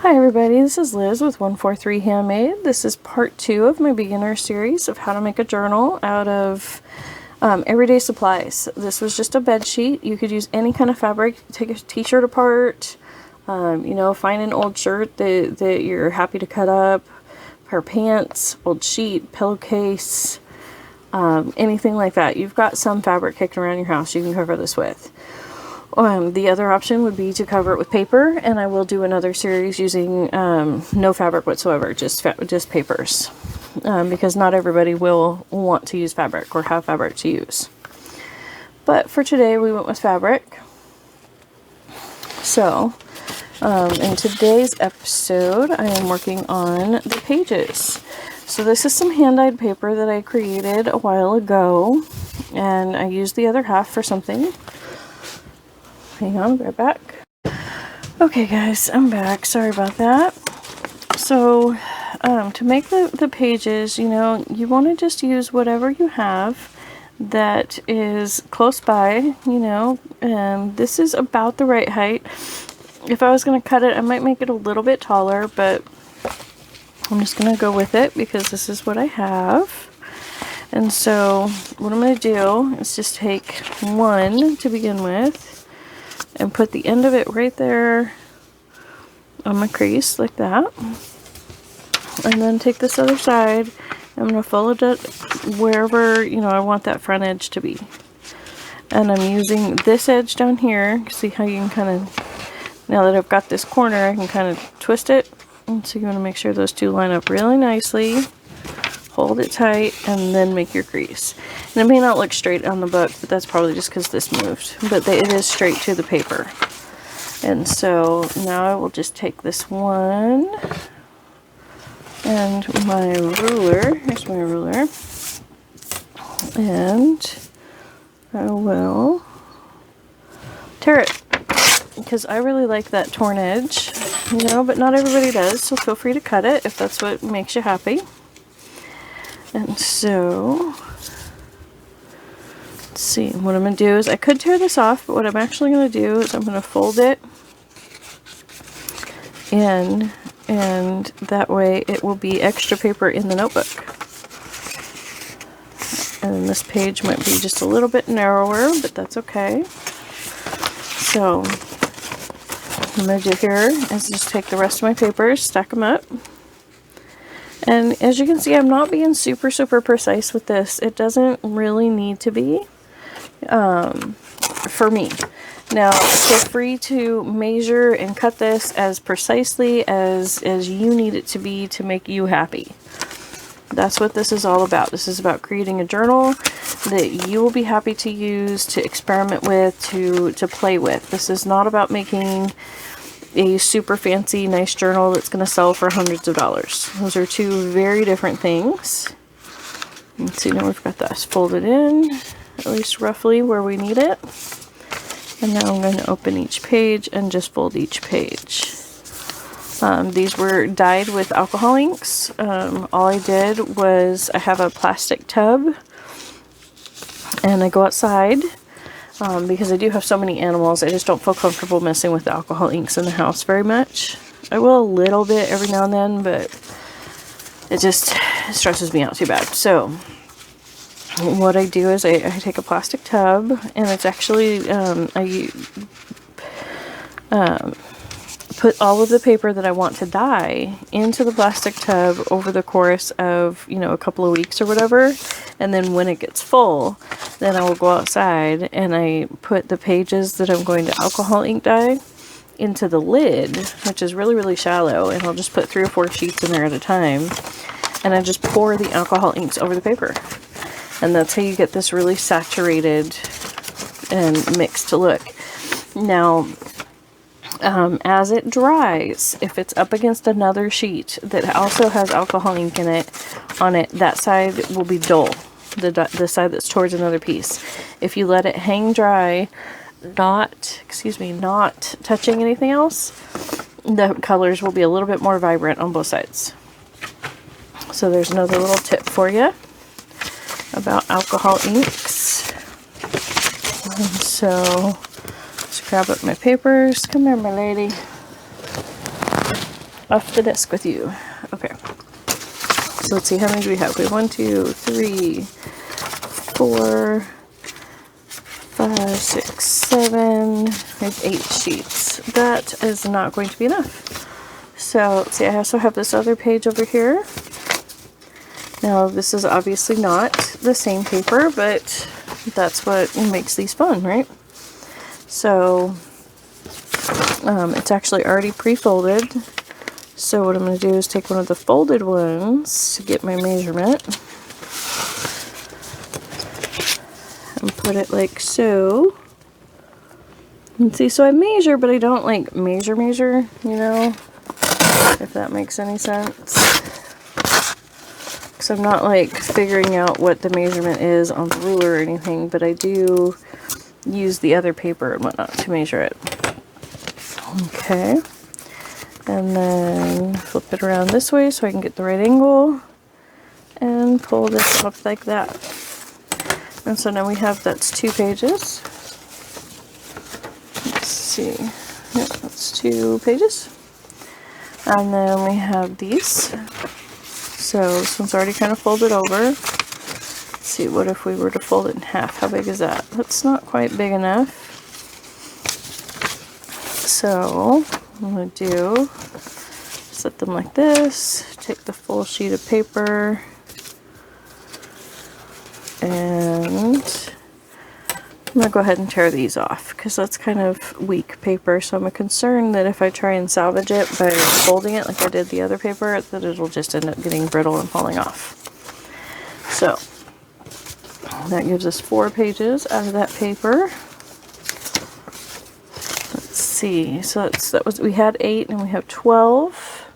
Hi everybody, this is Liz with 143 Handmade. This is part 2 of my beginner series of how to make a journal out of everyday supplies. This was just a bed sheet. You could use any kind of fabric. Take a t-shirt apart, find an old shirt that you're happy to cut up, pair of pants, old sheet, pillowcase, anything like that. You've got some fabric kicking around your house you can cover this with. The other option would be to cover it with paper, and I will do another series using no fabric whatsoever, just papers, because not everybody will want to use fabric or have fabric to use. But for today, we went with fabric. So, in today's episode, I am working on the pages. So this is some hand-dyed paper that I created a while ago, and I used the other half for something. Hang on, I'll be right back. Okay guys, I'm back. Sorry about that. So, to make the pages, you want to just use whatever you have that is close by, and this is about the right height. If I was going to cut it, I might make it a little bit taller, but I'm just going to go with it because this is what I have. And so, what I'm going to do is just take one to begin with, and put the end of it right there on my crease like that, and then take this other side. I'm going to fold it wherever I want that front edge to be, and I'm using this edge down here. See how you can kind of, now that I've got this corner, I can kind of twist it, and so you want to make sure those two line up really nicely. Hold it tight and then make your crease. And it may not look straight on the book, but that's probably just because this moved. But it is straight to the paper. And so now I will just take this one and my ruler. Here's my ruler. And I will tear it, because I really like that torn edge, but not everybody does. So feel free to cut it if that's what makes you happy. And so, let's see, what I'm going to do is, I could tear this off, but what I'm actually going to do is I'm going to fold it in, and that way it will be extra paper in the notebook. And this page might be just a little bit narrower, but that's okay. So, what I'm going to do here is just take the rest of my papers, stack them up. And as you can see, I'm not being super precise with this. It doesn't really need to be, for me. Now, feel free to measure and cut this as precisely as you need it to be to make you happy. That's what this is all about. This is about creating a journal that you will be happy to use, to experiment with, to play with. This is not about making a super fancy, nice journal that's going to sell for hundreds of dollars. Those are two very different things. Let's see, now we've got this folded in, at least roughly where we need it. And now I'm going to open each page and just fold each page. These were dyed with alcohol inks. All I did was, I have a plastic tub, and I go outside. Because I do have so many animals, I just don't feel comfortable messing with the alcohol inks in the house very much. I will a little bit every now and then, but it just stresses me out too bad. So what I do is I take a plastic tub, and it's actually, I put all of the paper that I want to dye into the plastic tub over the course of, a couple of weeks or whatever. And then when it gets full, then I will go outside and I put the pages that I'm going to alcohol ink dye into the lid, which is really shallow, and I'll just put 3 or 4 sheets in there at a time, and I just pour the alcohol inks over the paper. And that's how you get this really saturated and mixed look. Now, as it dries, if it's up against another sheet that also has alcohol ink in it, that side will be dull. The side that's towards another piece. If you let it hang dry, not touching anything else, the colors will be a little bit more vibrant on both sides. So there's another little tip for you about alcohol inks. And so, let's grab up my papers. Come here, my lady. off the desk with you. Okay. So let's see, how many do we have? We have 1, 2, 3, 4, 5, 6, 7. We have 8 sheets. That is not going to be enough. So let's see, I also have this other page over here. Now this is obviously not the same paper, but that's what makes these fun, right? So it's actually already pre-folded. So what I'm going to do is take one of the folded ones to get my measurement and put it like so. And see, so I measure, but I don't like measure, you know, if that makes any sense. Because I'm not like figuring out what the measurement is on the ruler or anything, but I do use the other paper and whatnot to measure it. Okay. And then flip it around this way so I can get the right angle and pull this up like that. And so now we have, that's 2 pages. Let's see. Yep, that's 2 pages. And then we have these. So this one's already kind of folded over. Let's see, what if we were to fold it in half? How big is that? That's not quite big enough. So what I'm going to do, set them like this, take the full sheet of paper, and I'm going to go ahead and tear these off because that's kind of weak paper. So I'm concerned that if I try and salvage it by folding it like I did the other paper, that it'll just end up getting brittle and falling off. So that gives us 4 pages out of that paper. Let's see. So that was, we had 8 and we have 12.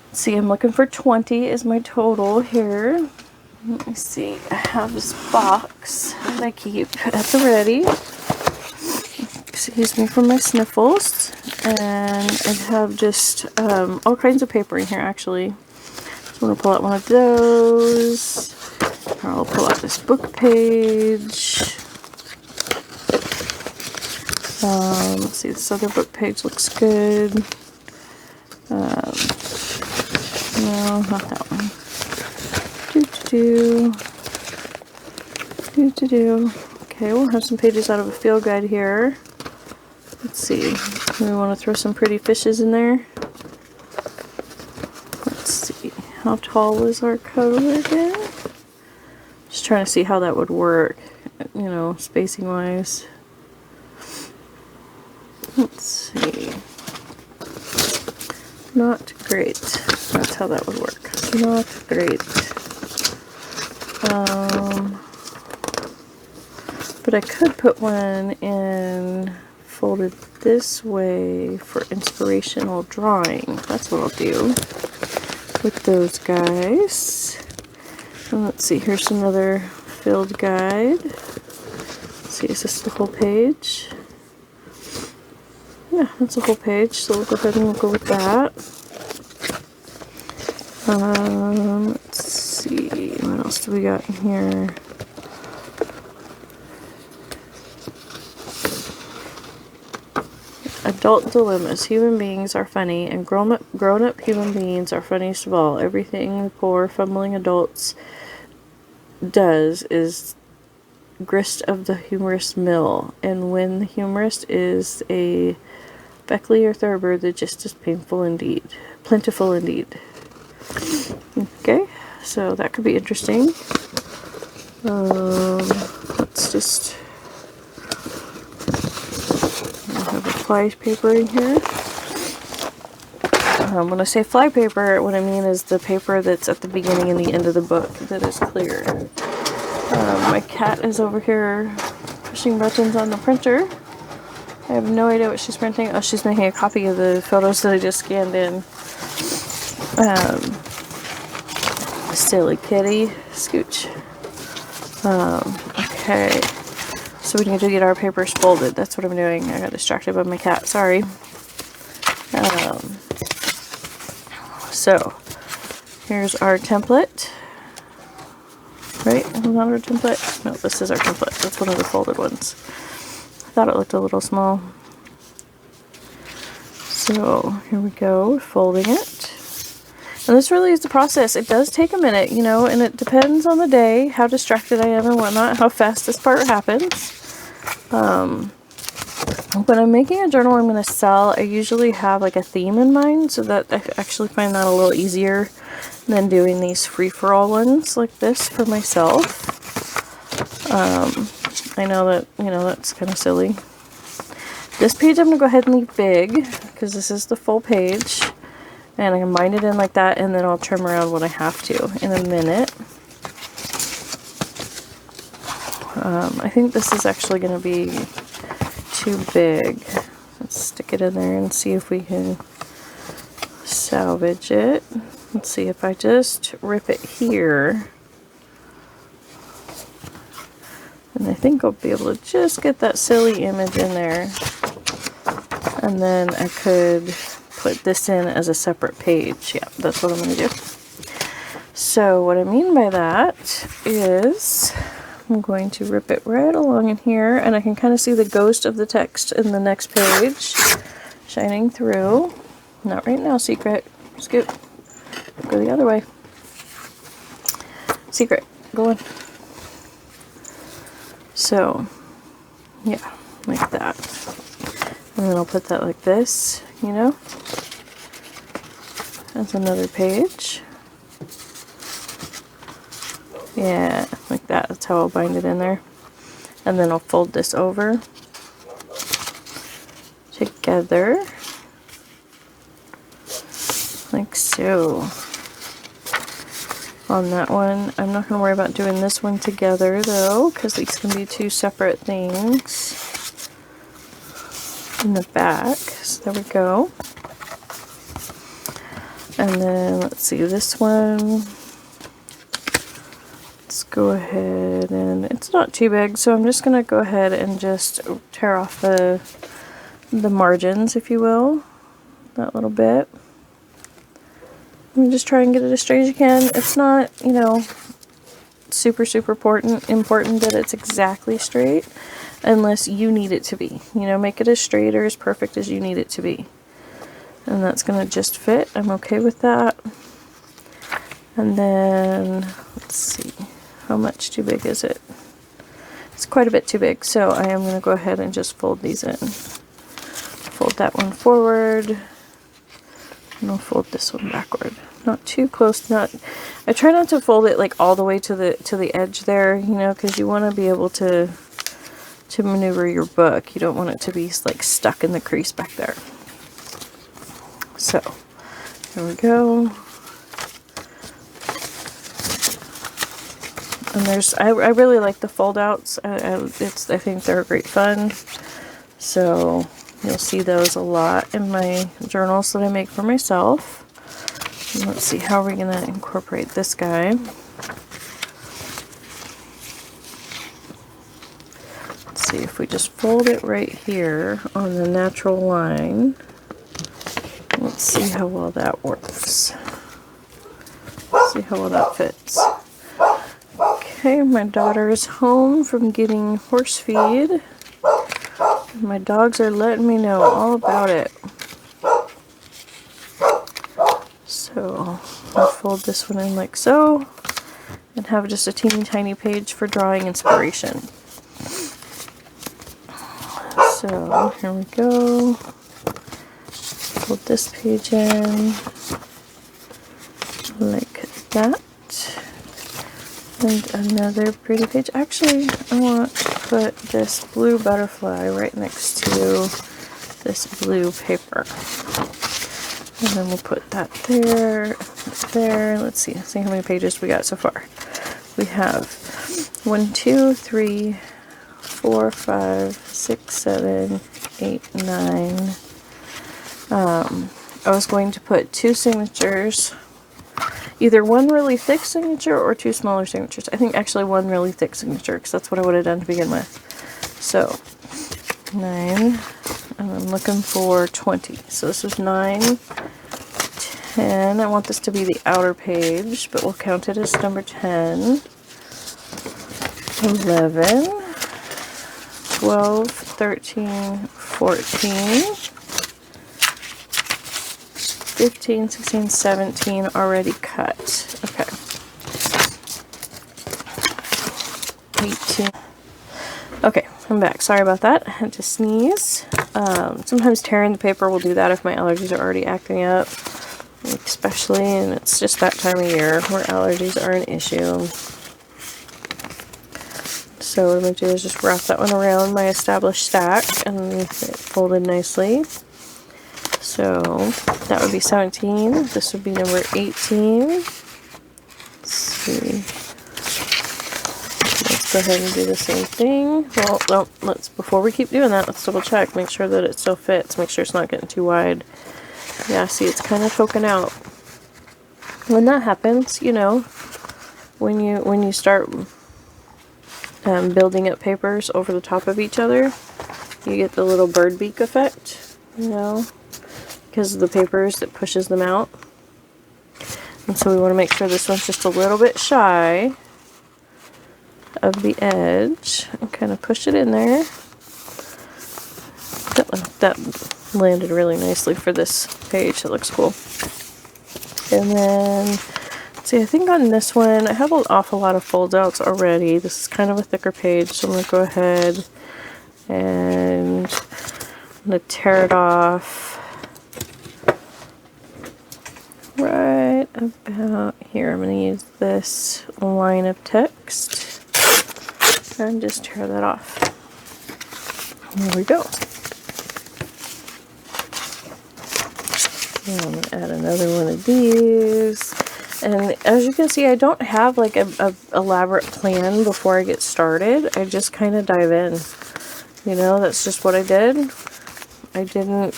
Let's see, I'm looking for 20 is my total here. Let me see, I have this box that I keep at the ready. Excuse me for my sniffles. And I have just all kinds of paper in here actually. So I'm going to pull out one of those. I'll pull out this book page. Let's see, this other book page looks good. No, not that one. Okay, we'll have some pages out of a field guide here. Let's see. We want to throw some pretty fishes in there. Let's see. How tall was our cover again? Just trying to see how that would work, you know, spacing wise. Let's see. Not great. That's how that would work. Not great. But I could put one in folded this way for inspirational drawing. That's what I'll do with those guys. And let's see, here's another field guide. Let's see, is this the whole page? Yeah, that's a whole page, so we'll go ahead and we'll go with that. Let's see, what else do we got in here? Adult dilemmas. Human beings are funny, and grown-up human beings are funniest of all. Everything the poor, fumbling adults does is grist of the humorist mill, and when the humorist is a Beckley or Thurber, the gist is plentiful indeed. Okay, so that could be interesting. Let's just have a fly paper in here. When I say fly paper, what I mean is the paper that's at the beginning and the end of the book that is clear. My cat is over here pushing buttons on the printer. I have no idea what she's printing. Oh, she's making a copy of the photos that I just scanned in. Silly kitty. Scooch. Okay. So we need to get our papers folded. That's what I'm doing. I got distracted by my cat. Sorry. So, here's our template. Right? Not our template? No, this is our template. That's one of the folded ones. I thought it looked a little small. So here we go, folding it. And this really is the process. It does take a minute, you know, and it depends on the day, how distracted I am and whatnot, how fast this part happens. When I'm making a journal I'm going to sell, I usually have like a theme in mind, so that I actually find that a little easier than doing these free-for-all ones like this for myself. I know that, you know, that's kind of silly. This page I'm going to go ahead and leave big, because this is the full page. And I can bind it in like that, and then I'll trim around when I have to in a minute. I think this is actually going to be too big. Let's stick it in there and see if we can salvage it. Let's see if I just rip it here. And I think I'll be able to just get that silly image in there. And then I could put this in as a separate page. Yeah, that's what I'm going to do. So what I mean by that is I'm going to rip it right along in here, and I can kind of see the ghost of the text in the next page shining through. Not right now, Secret. Scoot. Go the other way. Secret. Go on. So, yeah, like that. And then I'll put that like this, you know. That's another page. Yeah, like that. That's how I'll bind it in there. And then I'll fold this over together. Like so. On that one, I'm not going to worry about doing this one together though, because these can be two separate things in the back. So there we go. And then let's see, this one, let's go ahead, and it's not too big, so I'm just going to go ahead and just tear off the margins, if you will, that little bit. And just try and get it as straight as you can. It's not, you know, super important that it's exactly straight, unless you need it to be. You know, make it as straight or as perfect as you need it to be. And that's going to just fit. I'm okay with that. And then, let's see, how much too big is it? It's quite a bit too big, so I am going to go ahead and just fold these in. Fold that one forward. And I'll fold this one backward. Not too close. I try not to fold it like all the way to the edge there, you know, because you want to be able to maneuver your book. You don't want it to be like stuck in the crease back there. So there we go. And I really like the fold outs. I think they're great fun. So you'll see those a lot in my journals that I make for myself. And let's see, how are we going to incorporate this guy? Let's see if we just fold it right here on the natural line. Let's see how well that works. Let's see how well that fits. Okay, my daughter is home from getting horse feed. My dogs are letting me know all about it. So I'll fold this one in like so, and have just a teeny tiny page for drawing inspiration. So here we go. Fold this page in like that. And another pretty page. Actually, I want to put this blue butterfly right next to this blue paper. And then we'll put that there, there. Let's see how many pages we got so far. We have 1, 2, 3, 4, 5, 6, 7, 8, 9. I was going to put 2 signatures. Either one really thick signature or 2 smaller signatures. I think actually 1 really thick signature, because that's what I would have done to begin with. So 9, and I'm looking for 20. So this is 9, 10. I want this to be the outer page, but we'll count it as number 10. 11, 12, 13, 14, 15, 16, 17 already cut. Okay. 18. Okay, I'm back. Sorry about that. I had to sneeze. Sometimes tearing the paper will do that if my allergies are already acting up. Especially, and it's just that time of year where allergies are an issue. So what I'm going to do is just wrap that one around my established stack and it folded nicely. So that would be 17. This would be number 18. Let's see. Let's go ahead and do the same thing. Well, no, before we keep doing that, let's double check. Make sure that it still fits. Make sure it's not getting too wide. Yeah, see, it's kind of poking out. When that happens, you know, when you start building up papers over the top of each other, you get the little bird beak effect, you know, because of the papers that pushes them out. And so we want to make sure this one's just a little bit shy of the edge and kind of push it in there. That landed really nicely for this page. It looks cool. And then, let's see, I think on this one, I have an awful lot of fold outs already. This is kind of a thicker page, so I'm going to go ahead and I'm going to tear it off right about here. I'm going to use this line of text and just tear that off. There we go. I'm going to add another one of these. And as you can see, I don't have like a elaborate plan before I get started. I just kind of dive in. You know, that's just what I did. I didn't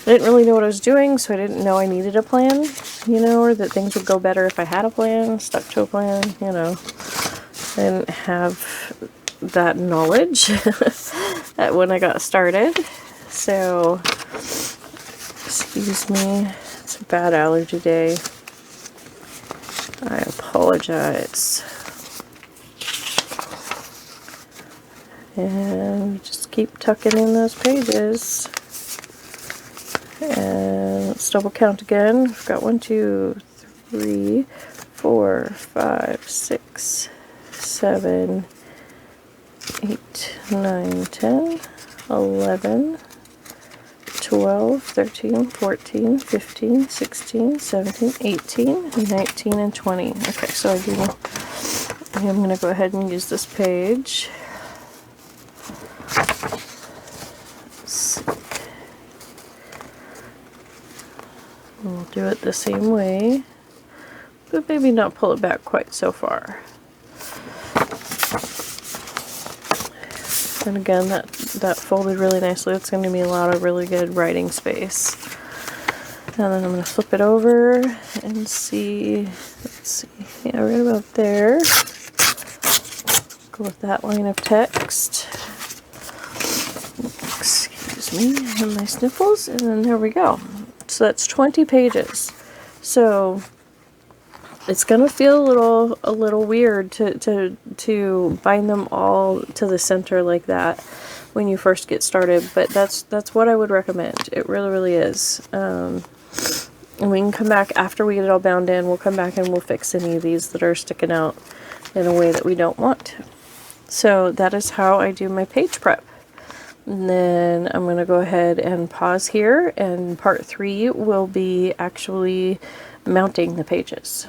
really know what I was doing, so I didn't know I needed a plan, you know, or that things would go better if I had a plan, stuck to a plan, you know. I didn't have that knowledge when I got started. So, excuse me, it's a bad allergy day. I apologize. And just keep tucking in those pages. And let's double count again. We've got 1, 2, 3, 4, 5, 6, 7, 8, 9, 10, 11, 12, 13, 14, 15, 16, 17, 18, 19, and 20. Okay, so I'm going to go ahead and use this page. Let's see. We'll do it the same way, but maybe not pull it back quite so far. And again, that folded really nicely. It's going to be a lot of really good writing space. And then I'm going to flip it over and see, let's see, yeah, right about there. Go with that line of text. Excuse me, and my sniffles, and then there we go. So that's 20 pages. So it's gonna feel a little weird to bind them all to the center like that when you first get started, but that's what I would recommend. It really is. And we can come back after we get it all bound in. We'll come back and we'll fix any of these that are sticking out in a way that we don't want. So that is how I do my page prep. And then I'm going to go ahead and pause here, and part 3 will be actually mounting the pages.